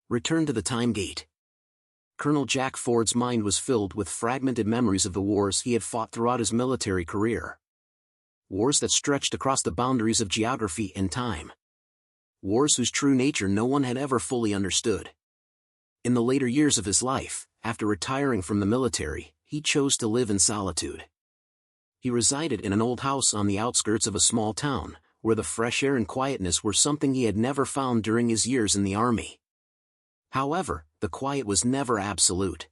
Return to the Time Gate. Colonel Jack Ford's mind was filled with fragmented memories of the wars he had fought throughout his military career. Wars that stretched across the boundaries of geography and time. Wars whose true nature no one had ever fully understood. In the later years of his life, after retiring from the military, he chose to live in solitude. He resided in an old house on the outskirts of a small town, where the fresh air and quietness were something he had never found during his years in the army. However, the quiet was never absolute.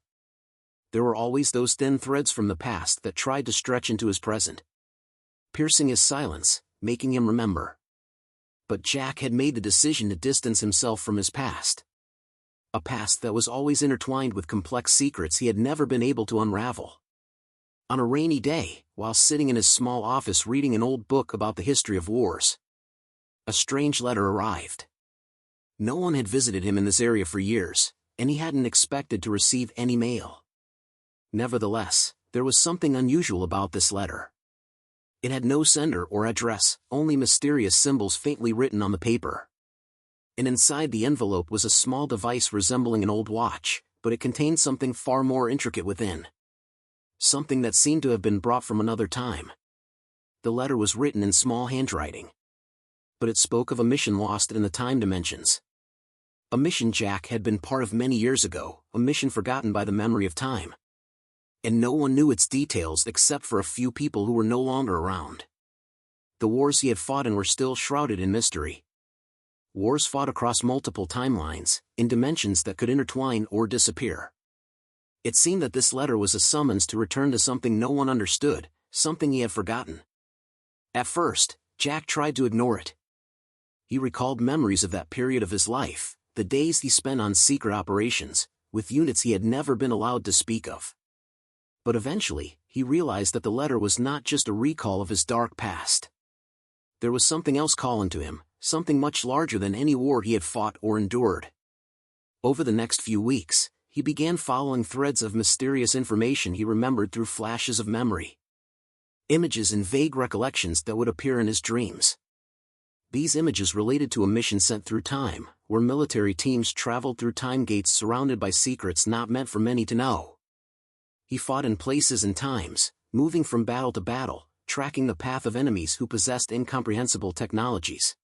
There were always those thin threads from the past that tried to stretch into his present, piercing his silence, making him remember. But Jack had made the decision to distance himself from his past. A past that was always intertwined with complex secrets he had never been able to unravel. On a rainy day, while sitting in his small office reading an old book about the history of wars, a strange letter arrived. No one had visited him in this area for years, and he hadn't expected to receive any mail. Nevertheless, there was something unusual about this letter. It had no sender or address, only mysterious symbols faintly written on the paper. And inside the envelope was a small device resembling an old watch, but it contained something far more intricate within. Something that seemed to have been brought from another time. The letter was written in small handwriting, but it spoke of a mission lost in the time dimensions. A mission Jack had been part of many years ago, a mission forgotten by the memory of time. And no one knew its details except for a few people who were no longer around. The wars he had fought in were still shrouded in mystery. Wars fought across multiple timelines, in dimensions that could intertwine or disappear. It seemed that this letter was a summons to return to something no one understood, something he had forgotten. At first, Jack tried to ignore it. He recalled memories of that period of his life, the days he spent on secret operations, with units he had never been allowed to speak of. But eventually, he realized that the letter was not just a recall of his dark past. There was something else calling to him, something much larger than any war he had fought or endured. Over the next few weeks, he began following threads of mysterious information he remembered through flashes of memory. Images and vague recollections that would appear in his dreams. These images related to a mission sent through time, where military teams traveled through time gates surrounded by secrets not meant for many to know. He fought in places and times, moving from battle to battle, tracking the path of enemies who possessed incomprehensible technologies.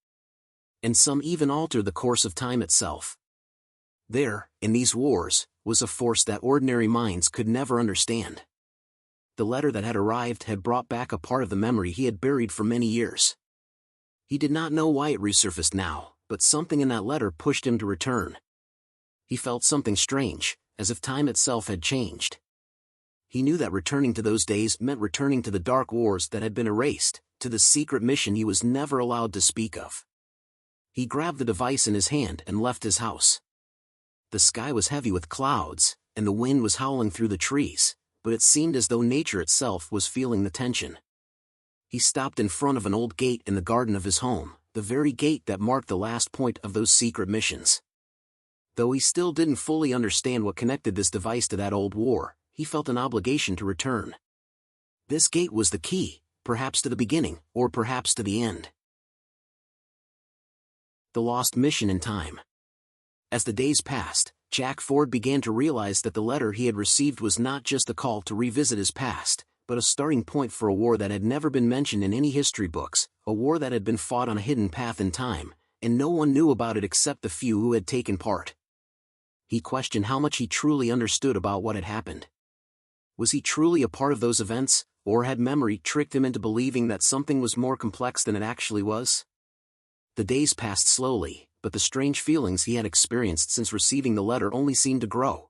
And some even altered the course of time itself. There, in these wars, was a force that ordinary minds could never understand. The letter that had arrived had brought back a part of the memory he had buried for many years. He did not know why it resurfaced now, but something in that letter pushed him to return. He felt something strange, as if time itself had changed. He knew that returning to those days meant returning to the dark wars that had been erased, to the secret mission he was never allowed to speak of. He grabbed the device in his hand and left his house. The sky was heavy with clouds, and the wind was howling through the trees, but it seemed as though nature itself was feeling the tension. He stopped in front of an old gate in the garden of his home, the very gate that marked the last point of those secret missions. Though he still didn't fully understand what connected this device to that old war, he felt an obligation to return. This gate was the key, perhaps to the beginning, or perhaps to the end. The lost mission in time. As the days passed, Jack Ford began to realize that the letter he had received was not just a call to revisit his past, but a starting point for a war that had never been mentioned in any history books, a war that had been fought on a hidden path in time, and no one knew about it except the few who had taken part. He questioned how much he truly understood about what had happened. Was he truly a part of those events, or had memory tricked him into believing that something was more complex than it actually was? The days passed slowly, but the strange feelings he had experienced since receiving the letter only seemed to grow.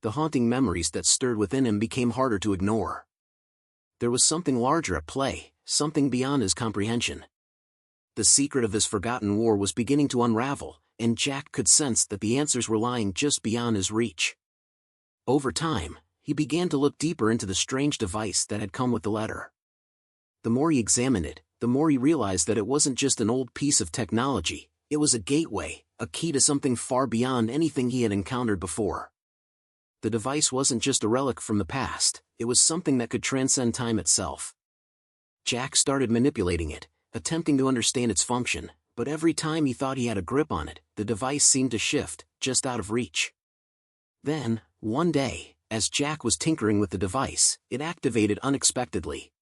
The haunting memories that stirred within him became harder to ignore. There was something larger at play, something beyond his comprehension. The secret of this forgotten war was beginning to unravel, and Jack could sense that the answers were lying just beyond his reach. Over time, he began to look deeper into the strange device that had come with the letter. The more he examined it, the more he realized that it wasn't just an old piece of technology, it was a gateway, a key to something far beyond anything he had encountered before. The device wasn't just a relic from the past, it was something that could transcend time itself. Jack started manipulating it, attempting to understand its function, but every time he thought he had a grip on it, the device seemed to shift, just out of reach. Then, one day, as Jack was tinkering with the device, it activated unexpectedly.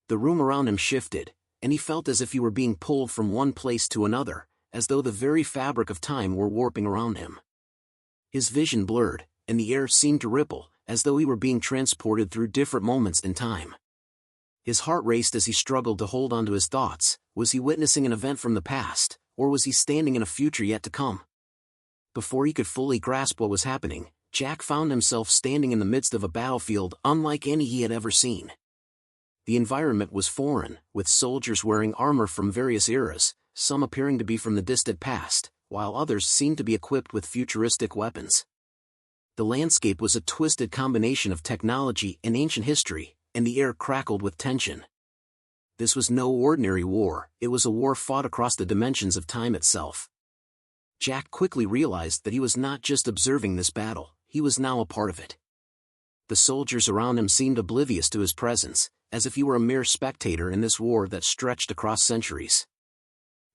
The room around him shifted, and he felt as if he were being pulled from one place to another, as though the very fabric of time were warping around him. His vision blurred, and the air seemed to ripple, as though he were being transported through different moments in time. His heart raced as he struggled to hold on to his thoughts. Was he witnessing an event from the past, or was he standing in a future yet to come? Before he could fully grasp what was happening, Jack found himself standing in the midst of a battlefield unlike any he had ever seen. The environment was foreign, with soldiers wearing armor from various eras, some appearing to be from the distant past, while others seemed to be equipped with futuristic weapons. The landscape was a twisted combination of technology and ancient history, and the air crackled with tension. This was no ordinary war, it was a war fought across the dimensions of time itself. Jack quickly realized that he was not just observing this battle, he was now a part of it. The soldiers around him seemed oblivious to his presence, as if he were a mere spectator in this war that stretched across centuries.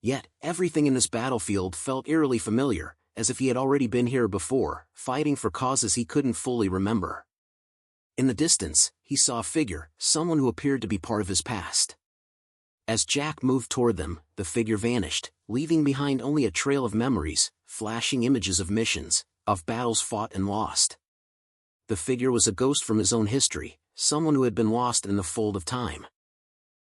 Yet, everything in this battlefield felt eerily familiar, as if he had already been here before, fighting for causes he couldn't fully remember. In the distance, he saw a figure, someone who appeared to be part of his past. As Jack moved toward them, the figure vanished, leaving behind only a trail of memories, flashing images of missions, of battles fought and lost. The figure was a ghost from his own history, someone who had been lost in the fold of time.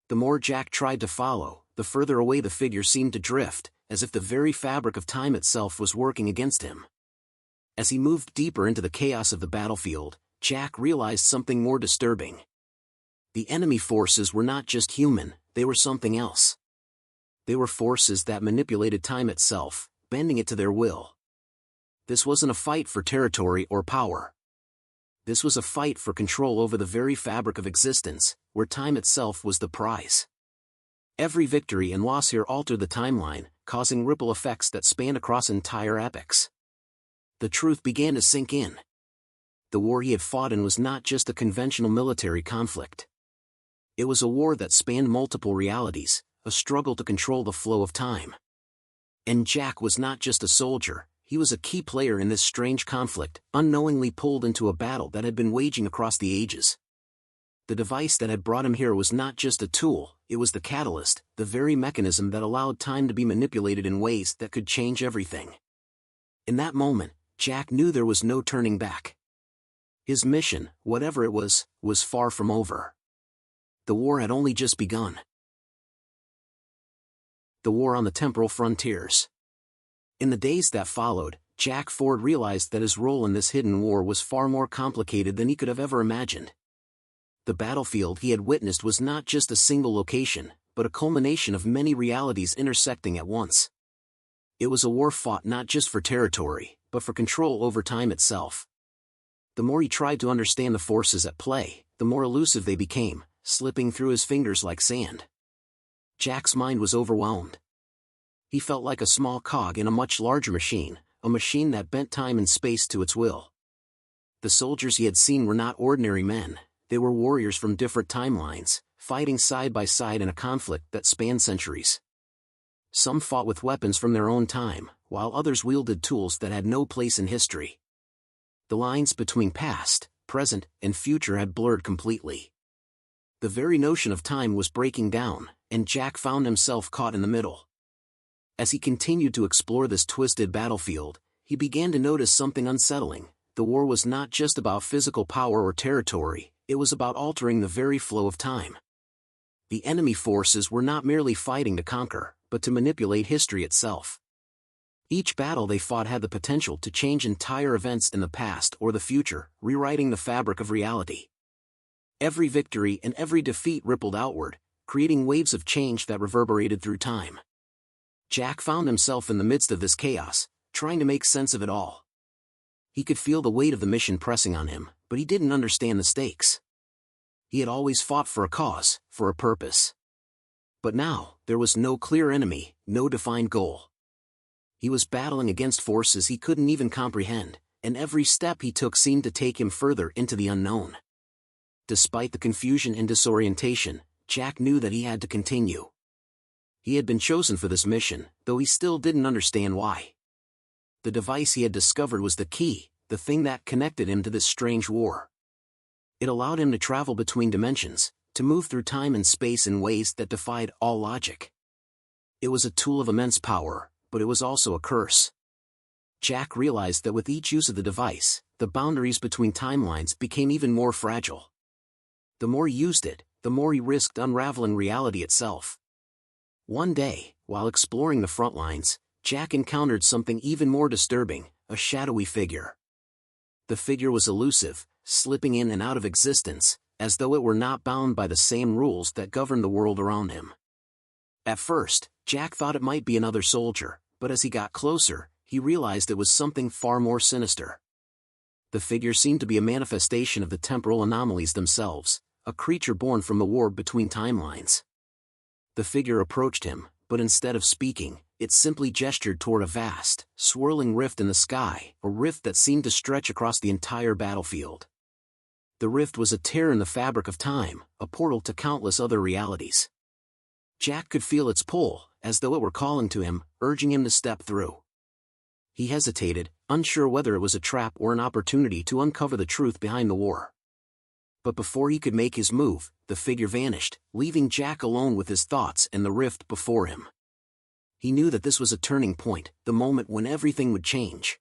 The more Jack tried to follow, the further away the figure seemed to drift, as if the very fabric of time itself was working against him. As he moved deeper into the chaos of the battlefield, Jack realized something more disturbing. The enemy forces were not just human, they were something else. They were forces that manipulated time itself, bending it to their will. This wasn't a fight for territory or power. This was a fight for control over the very fabric of existence, where time itself was the prize. Every victory and loss here altered the timeline, causing ripple effects that spanned across entire epochs. The truth began to sink in. The war he had fought in was not just a conventional military conflict. It was a war that spanned multiple realities, a struggle to control the flow of time. And Jack was not just a soldier, he was a key player in this strange conflict, unknowingly pulled into a battle that had been waging across the ages. The device that had brought him here was not just a tool, it was the catalyst, the very mechanism that allowed time to be manipulated in ways that could change everything. In that moment, Jack knew there was no turning back. His mission, whatever it was far from over. The war had only just begun. The war on the temporal frontiers. In the days that followed, Jack Ford realized that his role in this hidden war was far more complicated than he could have ever imagined. The battlefield he had witnessed was not just a single location, but a culmination of many realities intersecting at once. It was a war fought not just for territory, but for control over time itself. The more he tried to understand the forces at play, the more elusive they became, slipping through his fingers like sand. Jack's mind was overwhelmed. He felt like a small cog in a much larger machine, a machine that bent time and space to its will. The soldiers he had seen were not ordinary men, they were warriors from different timelines, fighting side by side in a conflict that spanned centuries. Some fought with weapons from their own time, while others wielded tools that had no place in history. The lines between past, present, and future had blurred completely. The very notion of time was breaking down, and Jack found himself caught in the middle. As he continued to explore this twisted battlefield, he began to notice something unsettling. The war was not just about physical power or territory, it was about altering the very flow of time. The enemy forces were not merely fighting to conquer, but to manipulate history itself. Each battle they fought had the potential to change entire events in the past or the future, rewriting the fabric of reality. Every victory and every defeat rippled outward, creating waves of change that reverberated through time. Jack found himself in the midst of this chaos, trying to make sense of it all. He could feel the weight of the mission pressing on him, but he didn't understand the stakes. He had always fought for a cause, for a purpose. But now, there was no clear enemy, no defined goal. He was battling against forces he couldn't even comprehend, and every step he took seemed to take him further into the unknown. Despite the confusion and disorientation, Jack knew that he had to continue. He had been chosen for this mission, though he still didn't understand why. The device he had discovered was the key, the thing that connected him to this strange war. It allowed him to travel between dimensions, to move through time and space in ways that defied all logic. It was a tool of immense power, but it was also a curse. Jack realized that with each use of the device, the boundaries between timelines became even more fragile. The more he used it, the more he risked unraveling reality itself. One day, while exploring the front lines, Jack encountered something even more disturbing, a shadowy figure. The figure was elusive, slipping in and out of existence, as though it were not bound by the same rules that governed the world around him. At first, Jack thought it might be another soldier, but as he got closer, he realized it was something far more sinister. The figure seemed to be a manifestation of the temporal anomalies themselves, a creature born from the war between timelines. The figure approached him, but instead of speaking, it simply gestured toward a vast, swirling rift in the sky, a rift that seemed to stretch across the entire battlefield. The rift was a tear in the fabric of time, a portal to countless other realities. Jack could feel its pull, as though it were calling to him, urging him to step through. He hesitated, unsure whether it was a trap or an opportunity to uncover the truth behind the war. But before he could make his move, the figure vanished, leaving Jack alone with his thoughts and the rift before him. He knew that this was a turning point, the moment when everything would change.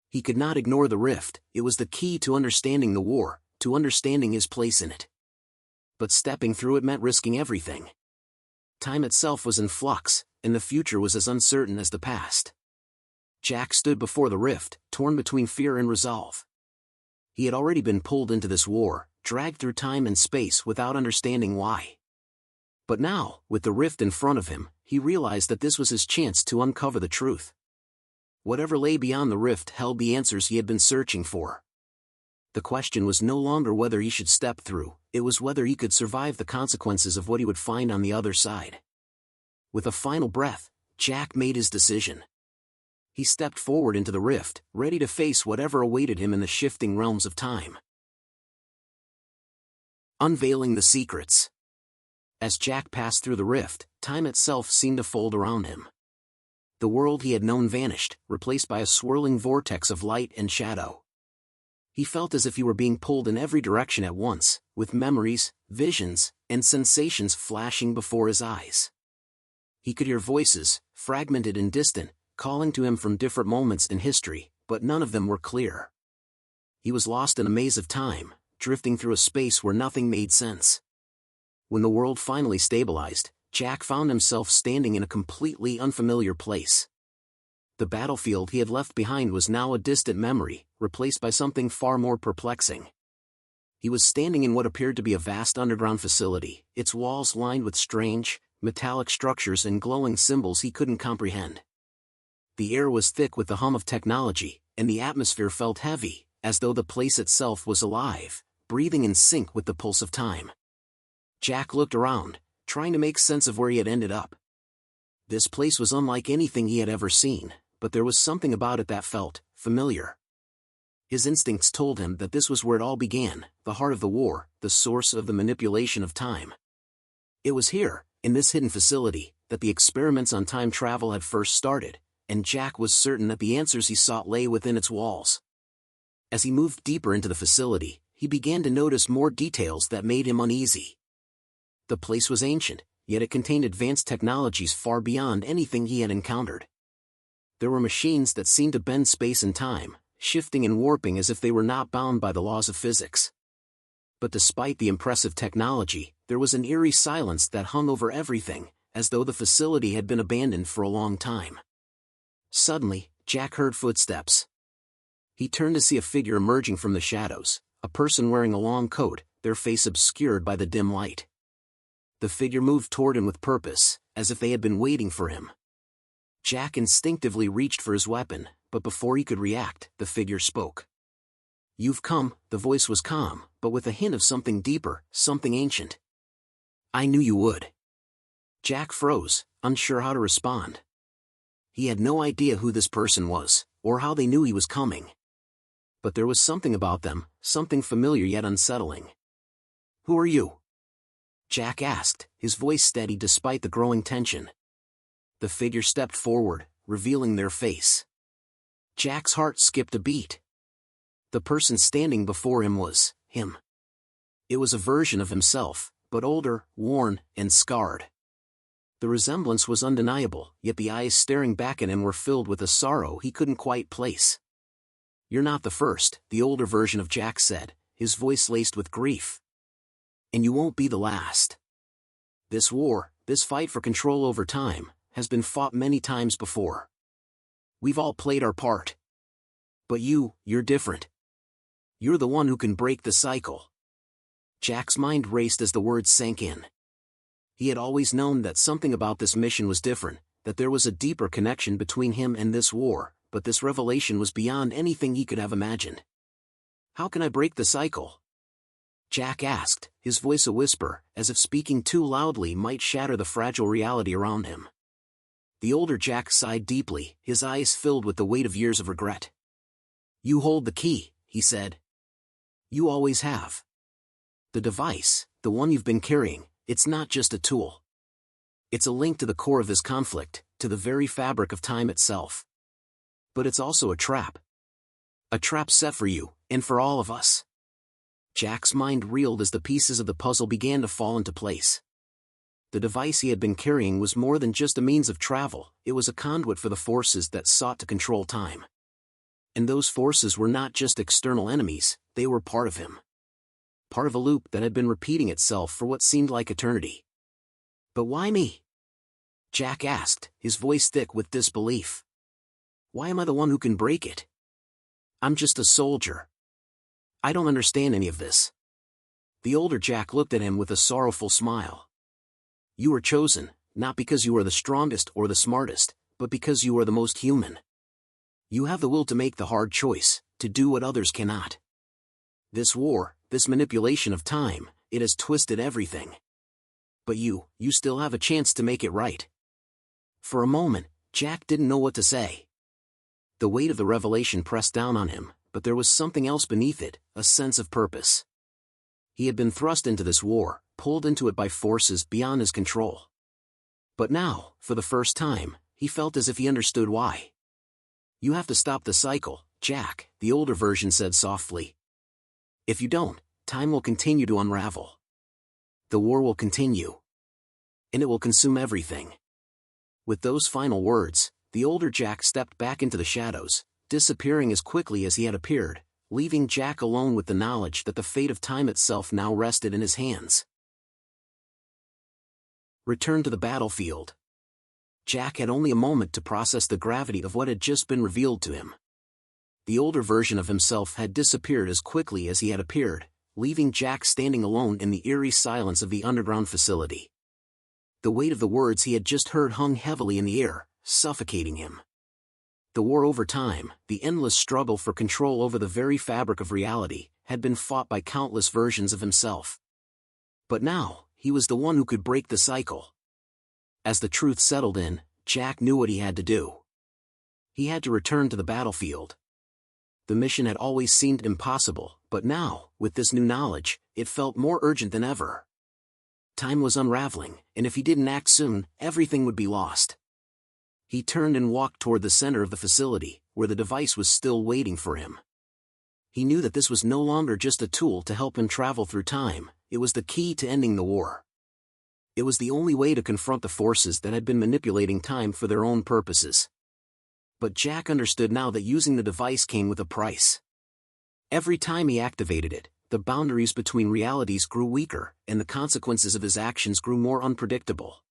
He could not ignore the rift, it was the key to understanding the war, to understanding his place in it. But stepping through it meant risking everything. Time itself was in flux, and the future was as uncertain as the past. Jack stood before the rift, torn between fear and resolve. He had already been pulled into this war, dragged through time and space without understanding why. But now, with the rift in front of him, he realized that this was his chance to uncover the truth. Whatever lay beyond the rift held the answers he had been searching for. The question was no longer whether he should step through, it was whether he could survive the consequences of what he would find on the other side. With a final breath, Jack made his decision. He stepped forward into the rift, ready to face whatever awaited him in the shifting realms of time. Unveiling the secrets. As Jack passed through the rift, time itself seemed to fold around him. The world he had known vanished, replaced by a swirling vortex of light and shadow. He felt as if he were being pulled in every direction at once, with memories, visions, and sensations flashing before his eyes. He could hear voices, fragmented and distant, calling to him from different moments in history, but none of them were clear. He was lost in a maze of time, drifting through a space where nothing made sense. When the world finally stabilized, Jack found himself standing in a completely unfamiliar place. The battlefield he had left behind was now a distant memory, replaced by something far more perplexing. He was standing in what appeared to be a vast underground facility, its walls lined with strange, metallic structures and glowing symbols he couldn't comprehend. The air was thick with the hum of technology, and the atmosphere felt heavy, as though the place itself was alive, breathing in sync with the pulse of time. Jack looked around, trying to make sense of where he had ended up. This place was unlike anything he had ever seen, but there was something about it that felt familiar. His instincts told him that this was where it all began, the heart of the war, the source of the manipulation of time. It was here, in this hidden facility, that the experiments on time travel had first started, and Jack was certain that the answers he sought lay within its walls. As he moved deeper into the facility, he began to notice more details that made him uneasy. The place was ancient, yet it contained advanced technologies far beyond anything he had encountered. There were machines that seemed to bend space and time, shifting and warping as if they were not bound by the laws of physics. But despite the impressive technology, there was an eerie silence that hung over everything, as though the facility had been abandoned for a long time. Suddenly, Jack heard footsteps. He turned to see a figure emerging from the shadows, a person wearing a long coat, their face obscured by the dim light. The figure moved toward him with purpose, as if they had been waiting for him. Jack instinctively reached for his weapon, but before he could react, the figure spoke. "You've come," the voice was calm, but with a hint of something deeper, something ancient. "I knew you would." Jack froze, unsure how to respond. He had no idea who this person was, or how they knew he was coming. But there was something about them, something familiar yet unsettling. "Who are you?" Jack asked, his voice steady despite the growing tension. The figure stepped forward, revealing their face. Jack's heart skipped a beat. The person standing before him was him. It was a version of himself, but older, worn, and scarred. The resemblance was undeniable, yet the eyes staring back at him were filled with a sorrow he couldn't quite place. "You're not the first," the older version of Jack said, his voice laced with grief. "And you won't be the last. This war, this fight for control over time, has been fought many times before. We've all played our part. But you're different. You're the one who can break the cycle." Jack's mind raced as the words sank in. He had always known that something about this mission was different, that there was a deeper connection between him and this war, but this revelation was beyond anything he could have imagined. "How can I break the cycle?" Jack asked, his voice a whisper, as if speaking too loudly might shatter the fragile reality around him. The older Jack sighed deeply, his eyes filled with the weight of years of regret. "You hold the key," he said. "You always have. The device, the one you've been carrying, it's not just a tool. It's a link to the core of this conflict, to the very fabric of time itself. But it's also a trap. A trap set for you, and for all of us." Jack's mind reeled as the pieces of the puzzle began to fall into place. The device he had been carrying was more than just a means of travel, it was a conduit for the forces that sought to control time. And those forces were not just external enemies, they were part of him. Part of a loop that had been repeating itself for what seemed like eternity. "But why me?" Jack asked, his voice thick with disbelief. "Why am I the one who can break it? I'm just a soldier. I don't understand any of this." The older Jack looked at him with a sorrowful smile. "You were chosen, not because you are the strongest or the smartest, but because you are the most human. You have the will to make the hard choice, to do what others cannot. This war, this manipulation of time, it has twisted everything. But you still have a chance to make it right." For a moment, Jack didn't know what to say. The weight of the revelation pressed down on him, but there was something else beneath it, a sense of purpose. He had been thrust into this war, pulled into it by forces beyond his control. But now, for the first time, he felt as if he understood why. "You have to stop the cycle, Jack," the older version said softly. "If you don't, time will continue to unravel. The war will continue. And it will consume everything." With those final words, the older Jack stepped back into the shadows, disappearing as quickly as he had appeared, leaving Jack alone with the knowledge that the fate of time itself now rested in his hands. Return to the battlefield. Jack had only a moment to process the gravity of what had just been revealed to him. The older version of himself had disappeared as quickly as he had appeared, leaving Jack standing alone in the eerie silence of the underground facility. The weight of the words he had just heard hung heavily in the air, suffocating him. The war over time, the endless struggle for control over the very fabric of reality, had been fought by countless versions of himself. But now, he was the one who could break the cycle. As the truth settled in, Jack knew what he had to do. He had to return to the battlefield. The mission had always seemed impossible, but now, with this new knowledge, it felt more urgent than ever. Time was unraveling, and if he didn't act soon, everything would be lost. He turned and walked toward the center of the facility, where the device was still waiting for him. He knew that this was no longer just a tool to help him travel through time, it was the key to ending the war. It was the only way to confront the forces that had been manipulating time for their own purposes. But Jack understood now that using the device came with a price. Every time he activated it, the boundaries between realities grew weaker, and the consequences of his actions grew more unpredictable.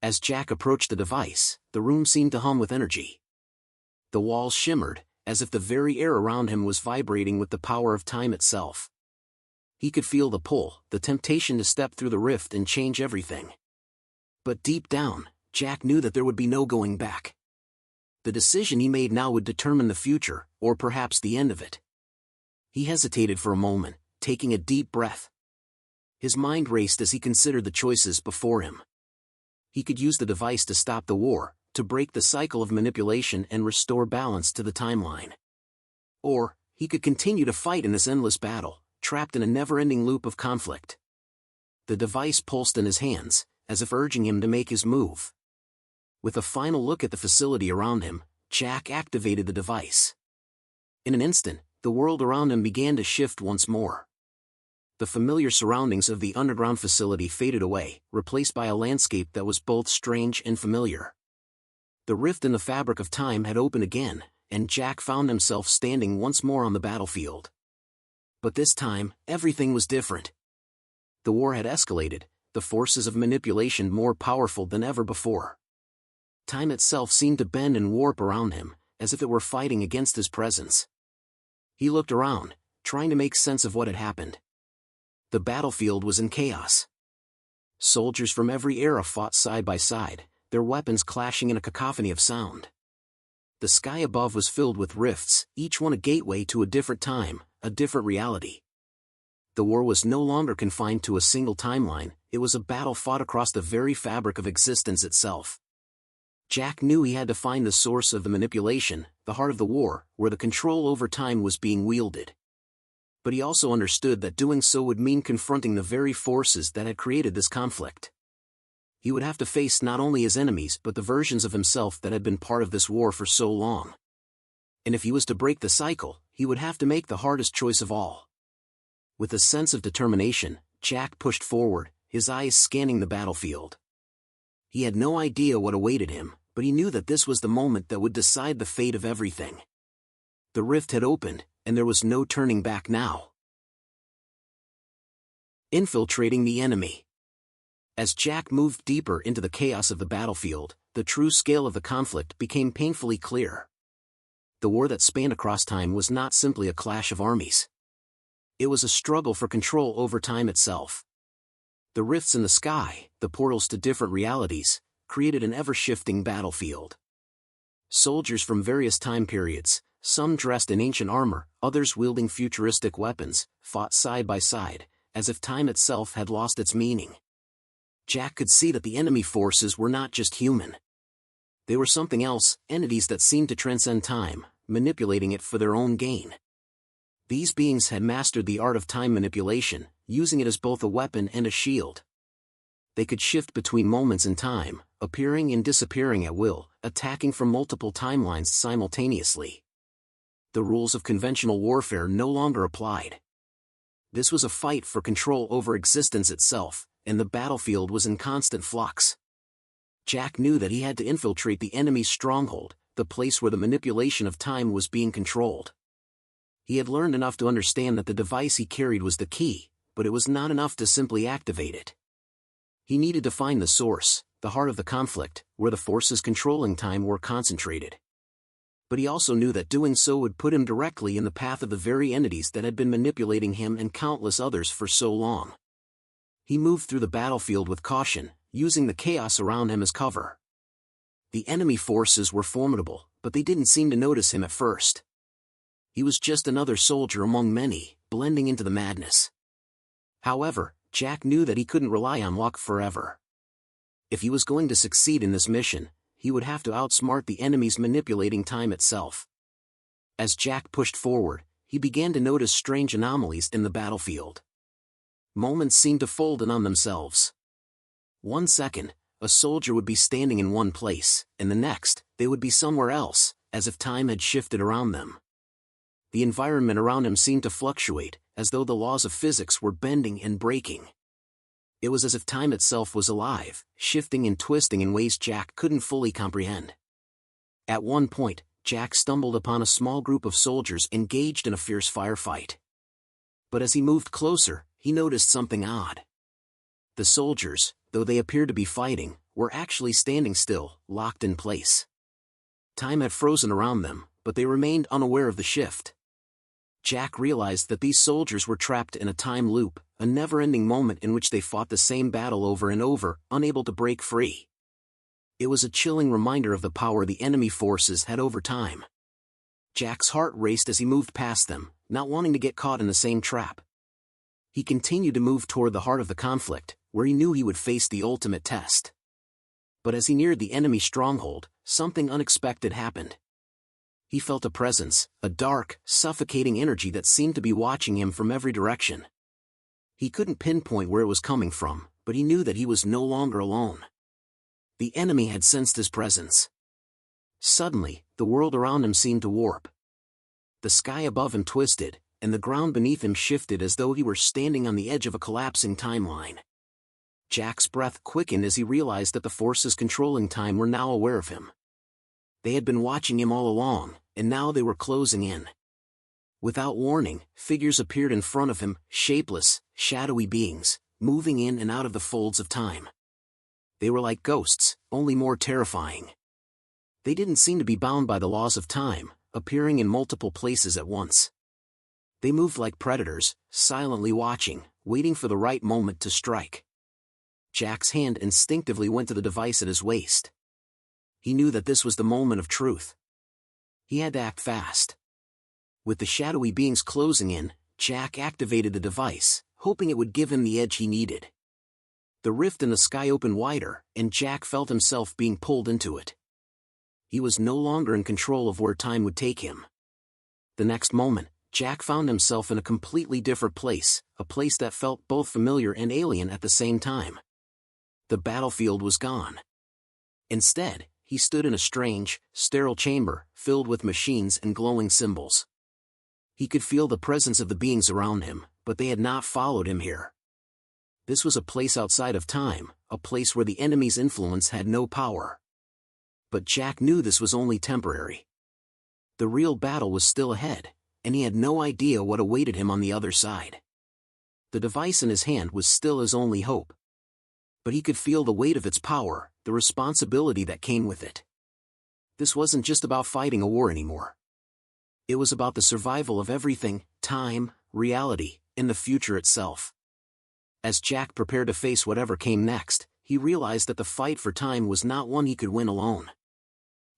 As Jack approached the device, the room seemed to hum with energy. The walls shimmered, as if the very air around him was vibrating with the power of time itself. He could feel the pull, the temptation to step through the rift and change everything. But deep down, Jack knew that there would be no going back. The decision he made now would determine the future, or perhaps the end of it. He hesitated for a moment, taking a deep breath. His mind raced as he considered the choices before him. He could use the device to stop the war, to break the cycle of manipulation and restore balance to the timeline. Or, he could continue to fight in this endless battle, trapped in a never-ending loop of conflict. The device pulsed in his hands, as if urging him to make his move. With a final look at the facility around him, Jack activated the device. In an instant, the world around him began to shift once more. The familiar surroundings of the underground facility faded away, replaced by a landscape that was both strange and familiar. The rift in the fabric of time had opened again, and Jack found himself standing once more on the battlefield. But this time, everything was different. The war had escalated, the forces of manipulation more powerful than ever before. Time itself seemed to bend and warp around him, as if it were fighting against his presence. He looked around, trying to make sense of what had happened. The battlefield was in chaos. Soldiers from every era fought side by side, their weapons clashing in a cacophony of sound. The sky above was filled with rifts, each one a gateway to a different time, a different reality. The war was no longer confined to a single timeline, it was a battle fought across the very fabric of existence itself. Jack knew he had to find the source of the manipulation, the heart of the war, where the control over time was being wielded. But he also understood that doing so would mean confronting the very forces that had created this conflict. He would have to face not only his enemies but the versions of himself that had been part of this war for so long. And if he was to break the cycle, he would have to make the hardest choice of all. With a sense of determination, Jack pushed forward, his eyes scanning the battlefield. He had no idea what awaited him, but he knew that this was the moment that would decide the fate of everything. The rift had opened, and there was no turning back now. Infiltrating the enemy. As Jack moved deeper into the chaos of the battlefield, the true scale of the conflict became painfully clear. The war that spanned across time was not simply a clash of armies. It was a struggle for control over time itself. The rifts in the sky, the portals to different realities, created an ever-shifting battlefield. Soldiers from various time periods, some dressed in ancient armor, others wielding futuristic weapons, fought side by side, as if time itself had lost its meaning. Jack could see that the enemy forces were not just human. They were something else, entities that seemed to transcend time, manipulating it for their own gain. These beings had mastered the art of time manipulation, using it as both a weapon and a shield. They could shift between moments in time, appearing and disappearing at will, attacking from multiple timelines simultaneously. The rules of conventional warfare no longer applied. This was a fight for control over existence itself, and the battlefield was in constant flux. Jack knew that he had to infiltrate the enemy's stronghold, the place where the manipulation of time was being controlled. He had learned enough to understand that the device he carried was the key, but it was not enough to simply activate it. He needed to find the source, the heart of the conflict, where the forces controlling time were concentrated. But he also knew that doing so would put him directly in the path of the very entities that had been manipulating him and countless others for so long. He moved through the battlefield with caution, using the chaos around him as cover. The enemy forces were formidable, but they didn't seem to notice him at first. He was just another soldier among many, blending into the madness. However, Jack knew that he couldn't rely on luck forever. If he was going to succeed in this mission, he would have to outsmart the enemies manipulating time itself. As Jack pushed forward, he began to notice strange anomalies in the battlefield. Moments seemed to fold in on themselves. 1 second, a soldier would be standing in one place, and the next, they would be somewhere else, as if time had shifted around them. The environment around him seemed to fluctuate, as though the laws of physics were bending and breaking. It was as if time itself was alive, shifting and twisting in ways Jack couldn't fully comprehend. At one point, Jack stumbled upon a small group of soldiers engaged in a fierce firefight. But as he moved closer, he noticed something odd. The soldiers, though they appeared to be fighting, were actually standing still, locked in place. Time had frozen around them, but they remained unaware of the shift. Jack realized that these soldiers were trapped in a time loop, a never-ending moment in which they fought the same battle over and over, unable to break free. It was a chilling reminder of the power the enemy forces had over time. Jack's heart raced as he moved past them, not wanting to get caught in the same trap. He continued to move toward the heart of the conflict, where he knew he would face the ultimate test. But as he neared the enemy stronghold, something unexpected happened. He felt a presence, a dark, suffocating energy that seemed to be watching him from every direction. He couldn't pinpoint where it was coming from, but he knew that he was no longer alone. The enemy had sensed his presence. Suddenly, the world around him seemed to warp. The sky above him twisted, and the ground beneath him shifted as though he were standing on the edge of a collapsing timeline. Jack's breath quickened as he realized that the forces controlling time were now aware of him. They had been watching him all along, and now they were closing in. Without warning, figures appeared in front of him, shapeless, shadowy beings, moving in and out of the folds of time. They were like ghosts, only more terrifying. They didn't seem to be bound by the laws of time, appearing in multiple places at once. They moved like predators, silently watching, waiting for the right moment to strike. Jack's hand instinctively went to the device at his waist. He knew that this was the moment of truth. He had to act fast. With the shadowy beings closing in, Jack activated the device, hoping it would give him the edge he needed. The rift in the sky opened wider, and Jack felt himself being pulled into it. He was no longer in control of where time would take him. The next moment, Jack found himself in a completely different place, a place that felt both familiar and alien at the same time. The battlefield was gone. Instead, he stood in a strange, sterile chamber, filled with machines and glowing symbols. He could feel the presence of the beings around him, but they had not followed him here. This was a place outside of time, a place where the enemy's influence had no power. But Jack knew this was only temporary. The real battle was still ahead, and he had no idea what awaited him on the other side. The device in his hand was still his only hope. But he could feel the weight of its power, the responsibility that came with it. This wasn't just about fighting a war anymore. It was about the survival of everything, time, reality, and the future itself. As Jack prepared to face whatever came next, he realized that the fight for time was not one he could win alone.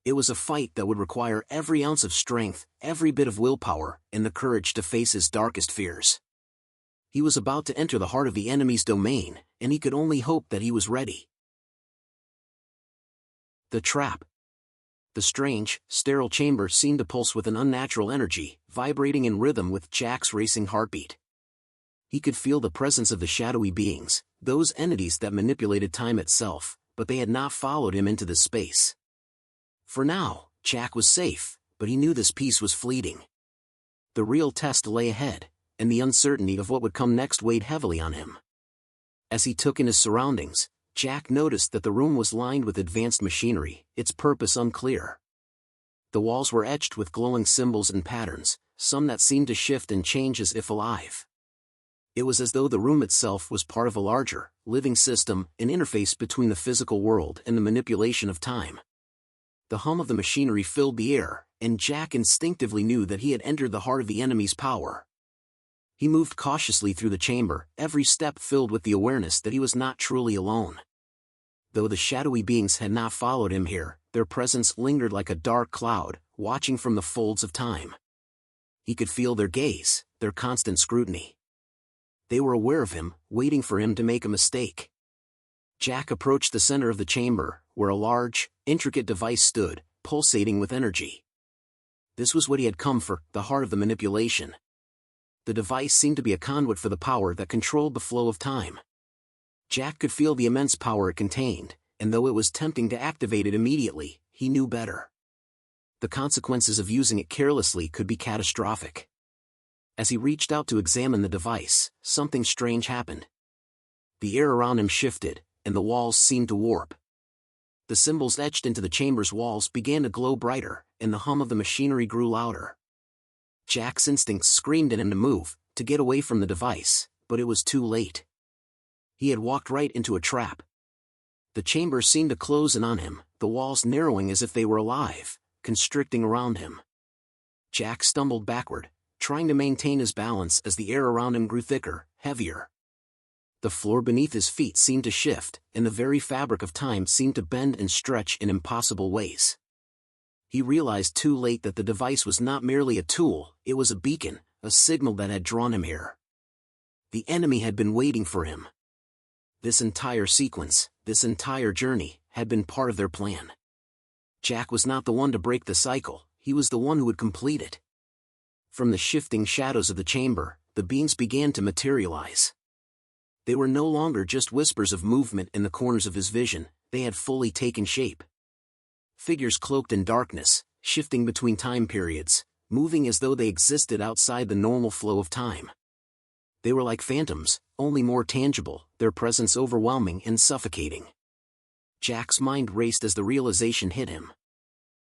It was a fight that would require every ounce of strength, every bit of willpower, and the courage to face his darkest fears. He was about to enter the heart of the enemy's domain, and he could only hope that he was ready. The trap. The strange, sterile chamber seemed to pulse with an unnatural energy, vibrating in rhythm with Jack's racing heartbeat. He could feel the presence of the shadowy beings, those entities that manipulated time itself, but they had not followed him into this space. For now, Jack was safe, but he knew this peace was fleeting. The real test lay ahead, and the uncertainty of what would come next weighed heavily on him. As he took in his surroundings, Jack noticed that the room was lined with advanced machinery, its purpose unclear. The walls were etched with glowing symbols and patterns, some that seemed to shift and change as if alive. It was as though the room itself was part of a larger, living system, an interface between the physical world and the manipulation of time. The hum of the machinery filled the air, and Jack instinctively knew that he had entered the heart of the enemy's power. He moved cautiously through the chamber, every step filled with the awareness that he was not truly alone. Though the shadowy beings had not followed him here, their presence lingered like a dark cloud, watching from the folds of time. He could feel their gaze, their constant scrutiny. They were aware of him, waiting for him to make a mistake. Jack approached the center of the chamber, where a large, intricate device stood, pulsating with energy. This was what he had come for, the heart of the manipulation. The device seemed to be a conduit for the power that controlled the flow of time. Jack could feel the immense power it contained, and though it was tempting to activate it immediately, he knew better. The consequences of using it carelessly could be catastrophic. As he reached out to examine the device, something strange happened. The air around him shifted, and the walls seemed to warp. The symbols etched into the chamber's walls began to glow brighter, and the hum of the machinery grew louder. Jack's instincts screamed at him to move, to get away from the device, but it was too late. He had walked right into a trap. The chamber seemed to close in on him, the walls narrowing as if they were alive, constricting around him. Jack stumbled backward, trying to maintain his balance as the air around him grew thicker, heavier. The floor beneath his feet seemed to shift, and the very fabric of time seemed to bend and stretch in impossible ways. He realized too late that the device was not merely a tool, it was a beacon, a signal that had drawn him here. The enemy had been waiting for him. This entire sequence, this entire journey, had been part of their plan. Jack was not the one to break the cycle, he was the one who would complete it. From the shifting shadows of the chamber, the beings began to materialize. They were no longer just whispers of movement in the corners of his vision, They had fully taken shape. Figures cloaked in darkness, shifting between time periods, moving as though they existed outside the normal flow of time. They were like phantoms, only more tangible, their presence overwhelming and suffocating. Jack's mind raced as the realization hit him.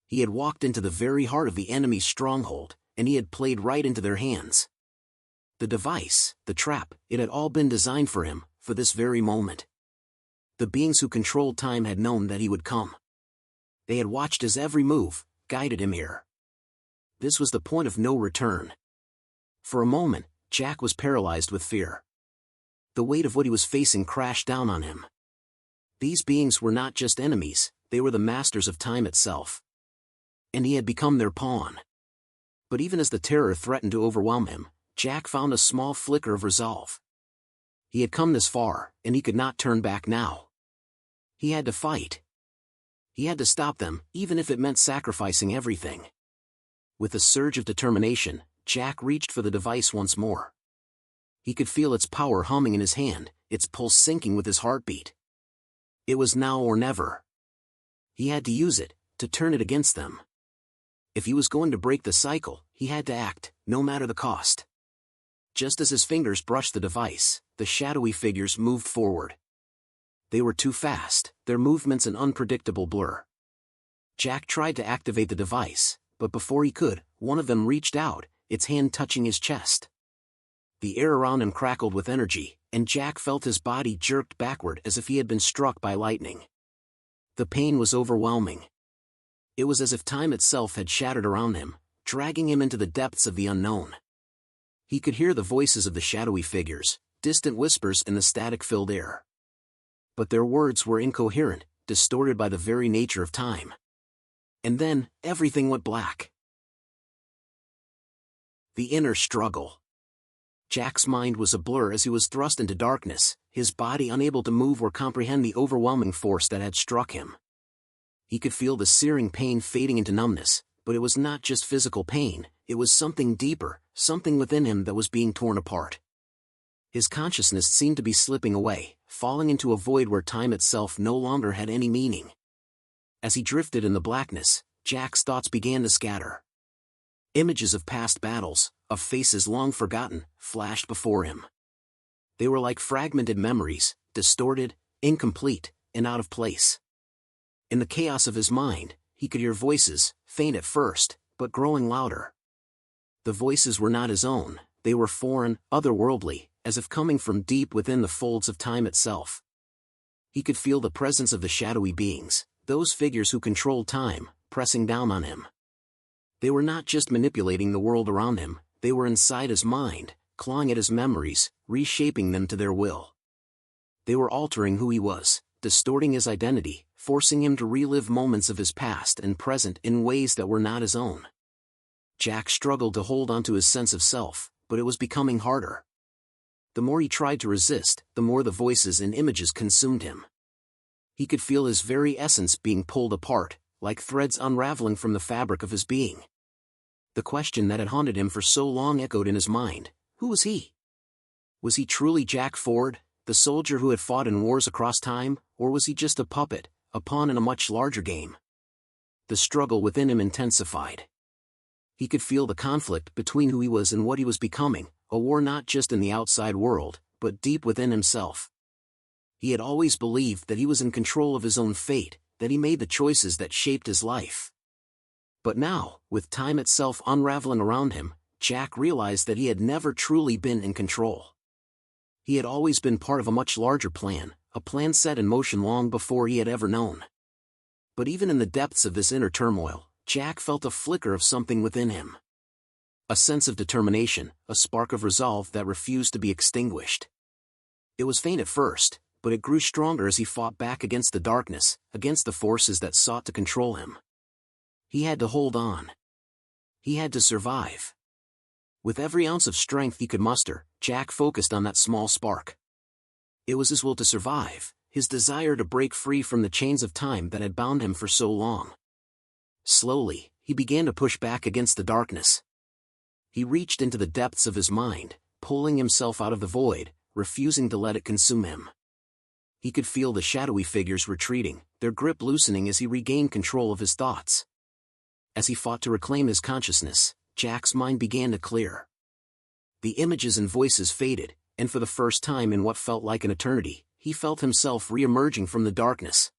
He had walked into the very heart of the enemy's stronghold, and he had played right into their hands. The device, the trap, it had all been designed for him, for this very moment. The beings who controlled time had known that he would come. They had watched his every move, guided him here. This was the point of no return. For a moment, Jack was paralyzed with fear. The weight of what he was facing crashed down on him. These beings were not just enemies, they were the masters of time itself. And he had become their pawn. But even as the terror threatened to overwhelm him, Jack found a small flicker of resolve. He had come this far, and he could not turn back now. He had to fight. He had to stop them, even if it meant sacrificing everything. With a surge of determination, Jack reached for the device once more. He could feel its power humming in his hand, its pulse syncing with his heartbeat. It was now or never. He had to use it, to turn it against them. If he was going to break the cycle, he had to act, no matter the cost. Just as his fingers brushed the device, the shadowy figures moved forward. They were too fast, their movements an unpredictable blur. Jack tried to activate the device, but before he could, one of them reached out, its hand touching his chest. The air around him crackled with energy, and Jack felt his body jerked backward as if he had been struck by lightning. The pain was overwhelming. It was as if time itself had shattered around him, dragging him into the depths of the unknown. He could hear the voices of the shadowy figures, distant whispers in the static-filled air. But their words were incoherent, distorted by the very nature of time. And then, everything went black. The inner struggle. Jack's mind was a blur as he was thrust into darkness, his body unable to move or comprehend the overwhelming force that had struck him. He could feel the searing pain fading into numbness, but it was not just physical pain, it was something deeper, something within him that was being torn apart. His consciousness seemed to be slipping away, falling into a void where time itself no longer had any meaning. As he drifted in the blackness, Jack's thoughts began to scatter. Images of past battles, of faces long forgotten, flashed before him. They were like fragmented memories, distorted, incomplete, and out of place. In the chaos of his mind, he could hear voices, faint at first, but growing louder. The voices were not his own, they were foreign, otherworldly, as if coming from deep within the folds of time itself. He could feel the presence of the shadowy beings, those figures who controlled time, pressing down on him. They were not just manipulating the world around him, they were inside his mind, clawing at his memories, reshaping them to their will. They were altering who he was, distorting his identity, forcing him to relive moments of his past and present in ways that were not his own. Jack struggled to hold onto his sense of self, but it was becoming harder. The more he tried to resist, the more the voices and images consumed him. He could feel his very essence being pulled apart, like threads unraveling from the fabric of his being. The question that had haunted him for so long echoed in his mind: who was he? Was he truly Jack Ford, the soldier who had fought in wars across time, or was he just a puppet, a pawn in a much larger game? The struggle within him intensified. He could feel the conflict between who he was and what he was becoming, a war not just in the outside world, but deep within himself. He had always believed that he was in control of his own fate, that he made the choices that shaped his life. But now, with time itself unraveling around him, Jack realized that he had never truly been in control. He had always been part of a much larger plan, a plan set in motion long before he had ever known. But even in the depths of this inner turmoil, Jack felt a flicker of something within him. A sense of determination, a spark of resolve that refused to be extinguished. It was faint at first, but it grew stronger as he fought back against the darkness, against the forces that sought to control him. He had to hold on. He had to survive. With every ounce of strength he could muster, Jack focused on that small spark. It was his will to survive, his desire to break free from the chains of time that had bound him for so long. Slowly, he began to push back against the darkness. He reached into the depths of his mind, pulling himself out of the void, refusing to let it consume him. He could feel the shadowy figures retreating, their grip loosening as he regained control of his thoughts. As he fought to reclaim his consciousness, Jack's mind began to clear. The images and voices faded, and for the first time in what felt like an eternity, he felt himself re-emerging from the darkness.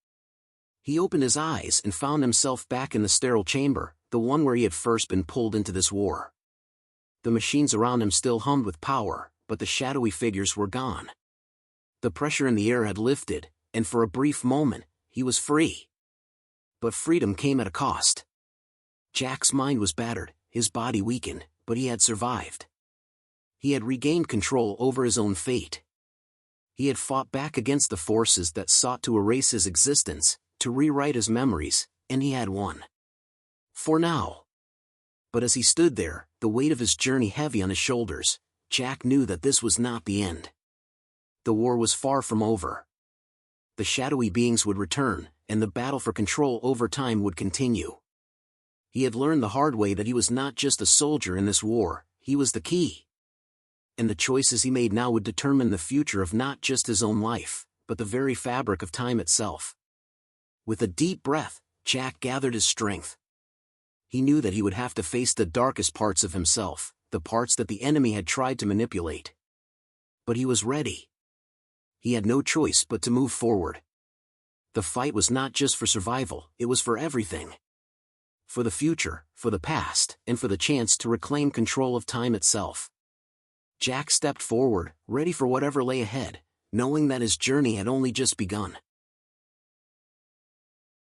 He opened his eyes and found himself back in the sterile chamber, the one where he had first been pulled into this war. The machines around him still hummed with power, but the shadowy figures were gone. The pressure in the air had lifted, and for a brief moment, he was free. But freedom came at a cost. Jack's mind was battered, his body weakened, but he had survived. He had regained control over his own fate. He had fought back against the forces that sought to erase his existence, to rewrite his memories, and he had won. For now. But as he stood there, the weight of his journey heavy on his shoulders, Jack knew that this was not the end. The war was far from over. The shadowy beings would return, and the battle for control over time would continue. He had learned the hard way that he was not just a soldier in this war, he was the key. And the choices he made now would determine the future of not just his own life, but the very fabric of time itself. With a deep breath, Jack gathered his strength. He knew that he would have to face the darkest parts of himself, the parts that the enemy had tried to manipulate. But he was ready. He had no choice but to move forward. The fight was not just for survival, it was for everything. For the future, for the past, and for the chance to reclaim control of time itself. Jack stepped forward, ready for whatever lay ahead, knowing that his journey had only just begun.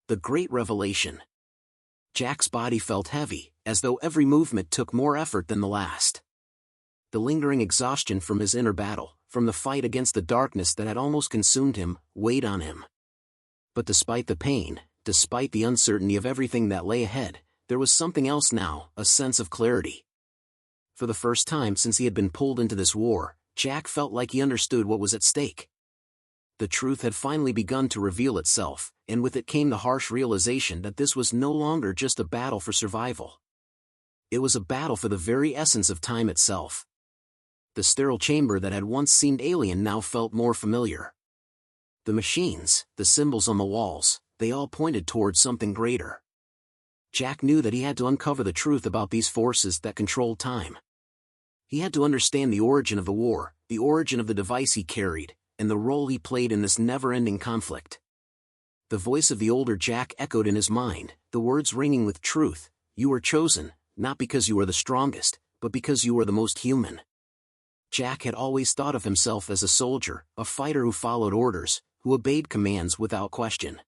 The Great Revelation. Jack's body felt heavy, as though every movement took more effort than the last. The lingering exhaustion from his inner battle, from the fight against the darkness that had almost consumed him, weighed on him. But despite the pain, despite the uncertainty of everything that lay ahead, there was something else now, a sense of clarity. For the first time since he had been pulled into this war, Jack felt like he understood what was at stake. The truth had finally begun to reveal itself, and with it came the harsh realization that this was no longer just a battle for survival. It was a battle for the very essence of time itself. The sterile chamber that had once seemed alien now felt more familiar. The machines, the symbols on the walls, they all pointed towards something greater. Jack knew that he had to uncover the truth about these forces that controlled time. He had to understand the origin of the war, the origin of the device he carried, and the role he played in this never-ending conflict. The voice of the older Jack echoed in his mind, the words ringing with truth. You were chosen, not because you were the strongest, but because you were the most human. Jack had always thought of himself as a soldier, a fighter who followed orders, who obeyed commands without question.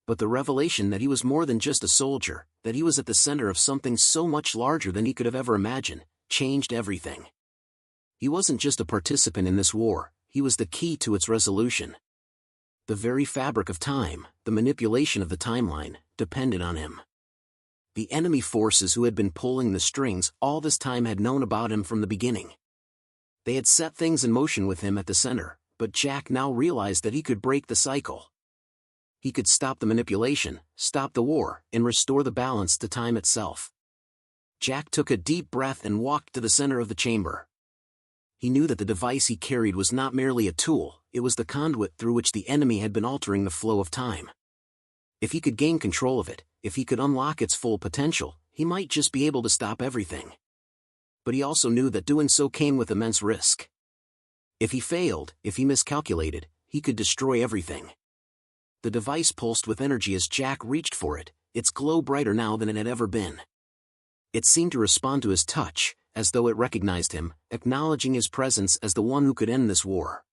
But the revelation that he was more than just a soldier, that he was at the center of something so much larger than he could have ever imagined, changed everything. He wasn't just a participant in this war, he was the key to its resolution. The very fabric of time, the manipulation of the timeline, depended on him. The enemy forces who had been pulling the strings all this time had known about him from the beginning. They had set things in motion with him at the center, but Jack now realized that he could break the cycle. He could stop the manipulation, stop the war, and restore the balance to time itself. Jack took a deep breath and walked to the center of the chamber. He knew that the device he carried was not merely a tool, it was the conduit through which the enemy had been altering the flow of time. If he could gain control of it, if he could unlock its full potential, he might just be able to stop everything. But he also knew that doing so came with immense risk. If he failed, if he miscalculated, he could destroy everything. The device pulsed with energy as Jack reached for it, its glow brighter now than it had ever been. It seemed to respond to his touch, as though it recognized him, acknowledging his presence as the one who could end this war.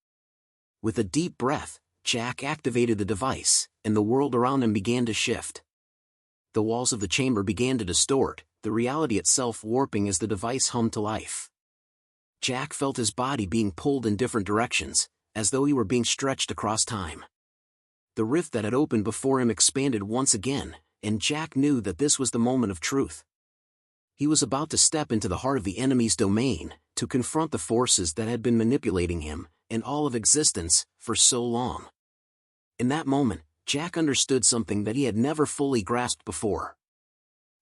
With a deep breath, Jack activated the device, and the world around him began to shift. The walls of the chamber began to distort, the reality itself warping as the device hummed to life. Jack felt his body being pulled in different directions, as though he were being stretched across time. The rift that had opened before him expanded once again, and Jack knew that this was the moment of truth. He was about to step into the heart of the enemy's domain, to confront the forces that had been manipulating him, and all of existence, for so long. In that moment, Jack understood something that he had never fully grasped before.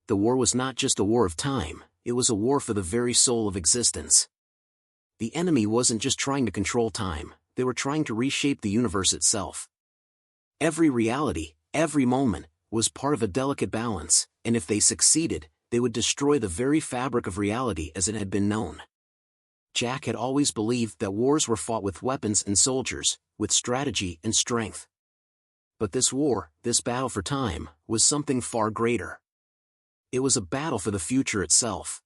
The war was not just a war of time, it was a war for the very soul of existence. The enemy wasn't just trying to control time, they were trying to reshape the universe itself. Every reality, every moment, was part of a delicate balance, and if they succeeded, they would destroy the very fabric of reality as it had been known. Jack had always believed that wars were fought with weapons and soldiers, with strategy and strength. But this war, this battle for time, was something far greater. It was a battle for the future itself.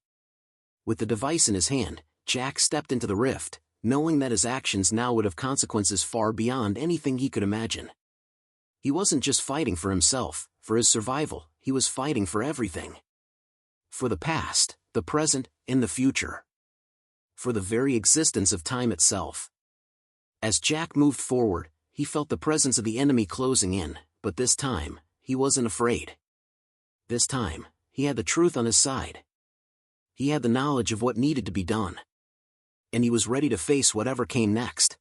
With the device in his hand, Jack stepped into the rift, knowing that his actions now would have consequences far beyond anything he could imagine. He wasn't just fighting for himself, for his survival, he was fighting for everything. For the past, the present, and the future. For the very existence of time itself. As Jack moved forward, he felt the presence of the enemy closing in, but this time, he wasn't afraid. This time, he had the truth on his side. He had the knowledge of what needed to be done. And he was ready to face whatever came next.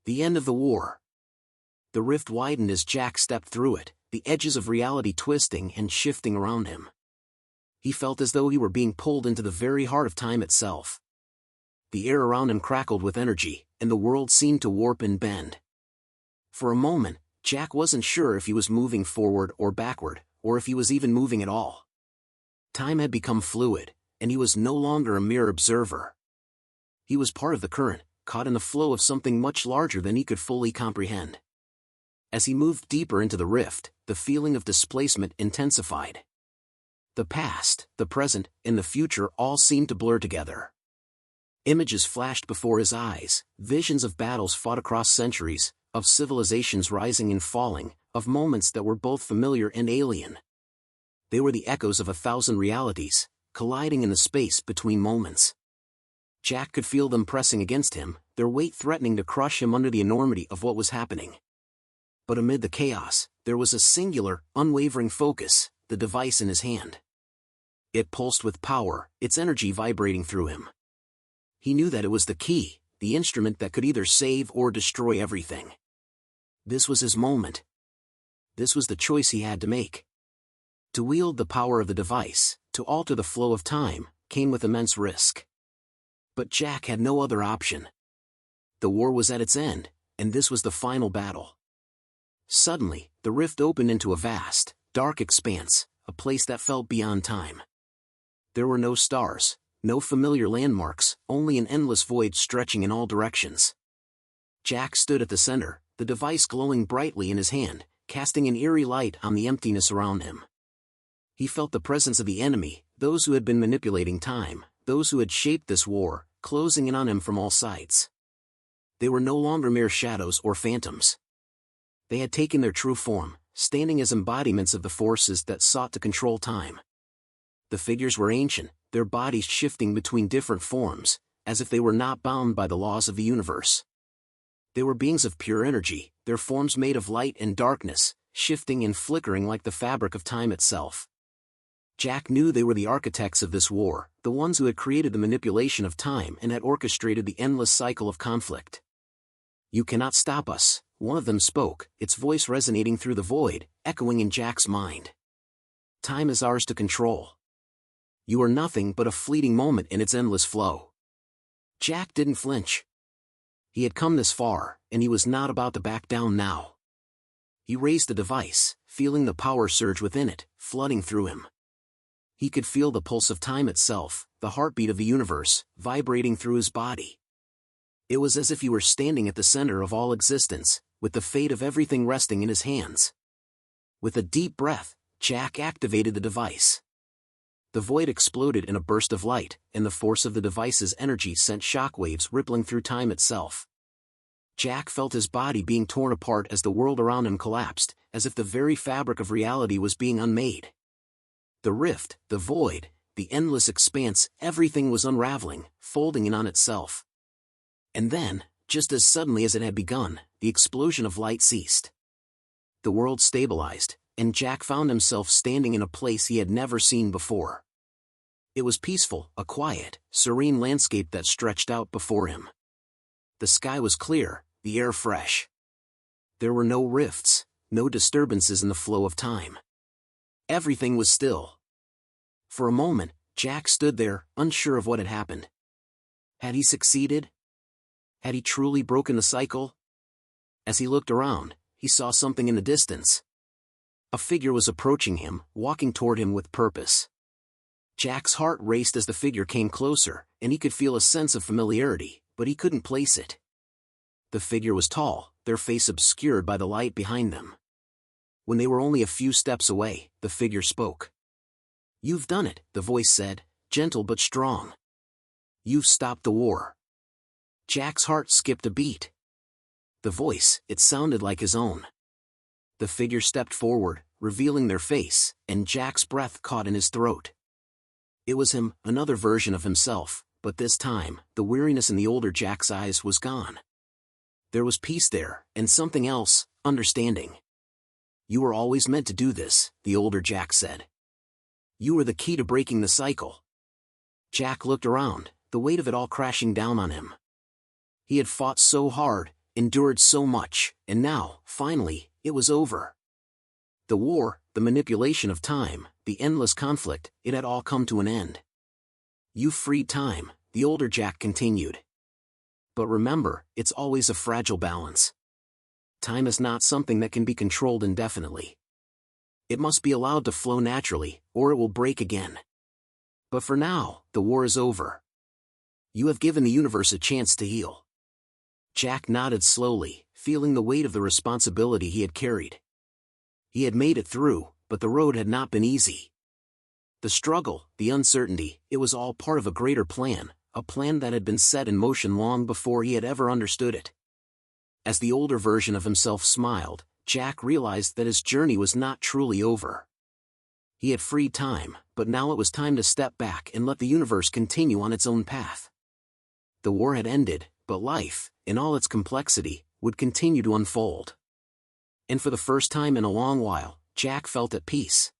The end of the war. The rift widened as Jack stepped through it, the edges of reality twisting and shifting around him. He felt as though he were being pulled into the very heart of time itself. The air around him crackled with energy, and the world seemed to warp and bend. For a moment, Jack wasn't sure if he was moving forward or backward, or if he was even moving at all. Time had become fluid, and he was no longer a mere observer. He was part of the current, caught in the flow of something much larger than he could fully comprehend. As he moved deeper into the rift, the feeling of displacement intensified. The past, the present, and the future all seemed to blur together. Images flashed before his eyes, visions of battles fought across centuries, of civilizations rising and falling, of moments that were both familiar and alien. They were the echoes of 1,000 realities, colliding in the space between moments. Jack could feel them pressing against him, their weight threatening to crush him under the enormity of what was happening. But amid the chaos, there was a singular, unwavering focus, the device in his hand. It pulsed with power, its energy vibrating through him. He knew that it was the key, the instrument that could either save or destroy everything. This was his moment. This was the choice he had to make. To wield the power of the device, to alter the flow of time, came with immense risk. But Jack had no other option. The war was at its end, and this was the final battle. Suddenly, the rift opened into a vast, dark expanse, a place that felt beyond time. There were no stars, no familiar landmarks, only an endless void stretching in all directions. Jack stood at the center, the device glowing brightly in his hand, casting an eerie light on the emptiness around him. He felt the presence of the enemy, those who had been manipulating time, those who had shaped this war, closing in on him from all sides. They were no longer mere shadows or phantoms. They had taken their true form, standing as embodiments of the forces that sought to control time. The figures were ancient, their bodies shifting between different forms, as if they were not bound by the laws of the universe. They were beings of pure energy, their forms made of light and darkness, shifting and flickering like the fabric of time itself. Jack knew they were the architects of this war, the ones who had created the manipulation of time and had orchestrated the endless cycle of conflict. "You cannot stop us," one of them spoke, its voice resonating through the void, echoing in Jack's mind. "Time is ours to control. You are nothing but a fleeting moment in its endless flow." Jack didn't flinch. He had come this far, and he was not about to back down now. He raised the device, feeling the power surge within it, flooding through him. He could feel the pulse of time itself, the heartbeat of the universe, vibrating through his body. It was as if he were standing at the center of all existence, with the fate of everything resting in his hands. With a deep breath, Jack activated the device. The void exploded in a burst of light, and the force of the device's energy sent shockwaves rippling through time itself. Jack felt his body being torn apart as the world around him collapsed, as if the very fabric of reality was being unmade. The rift, the void, the endless expanse, everything was unraveling, folding in on itself. And then, just as suddenly as it had begun, the explosion of light ceased. The world stabilized, and Jack found himself standing in a place he had never seen before. It was peaceful, a quiet, serene landscape that stretched out before him. The sky was clear, the air fresh. There were no rifts, no disturbances in the flow of time. Everything was still. For a moment, Jack stood there, unsure of what had happened. Had he succeeded? Had he truly broken the cycle? As he looked around, he saw something in the distance. A figure was approaching him, walking toward him with purpose. Jack's heart raced as the figure came closer, and he could feel a sense of familiarity, but he couldn't place it. The figure was tall, their face obscured by the light behind them. When they were only a few steps away, the figure spoke. "You've done it," the voice said, gentle but strong. "You've stopped the war." Jack's heart skipped a beat. The voice, it sounded like his own. The figure stepped forward, revealing their face, and Jack's breath caught in his throat. It was him, another version of himself, but this time, the weariness in the older Jack's eyes was gone. There was peace there, and something else, understanding. "You were always meant to do this," the older Jack said. "You were the key to breaking the cycle." Jack looked around, the weight of it all crashing down on him. He had fought so hard, endured so much, and now, finally, it was over. The war, the manipulation of time, the endless conflict, it had all come to an end. "You freed time," the older Jack continued. "But remember, it's always a fragile balance. Time is not something that can be controlled indefinitely. It must be allowed to flow naturally, or it will break again. But for now, the war is over. You have given the universe a chance to heal." Jack nodded slowly, feeling the weight of the responsibility he had carried. He had made it through, but the road had not been easy. The struggle, the uncertainty, it was all part of a greater plan, a plan that had been set in motion long before he had ever understood it. As the older version of himself smiled, Jack realized that his journey was not truly over. He had freed time, but now it was time to step back and let the universe continue on its own path. The war had ended, but life, in all its complexity, would continue to unfold. And for the first time in a long while, Jack felt at peace.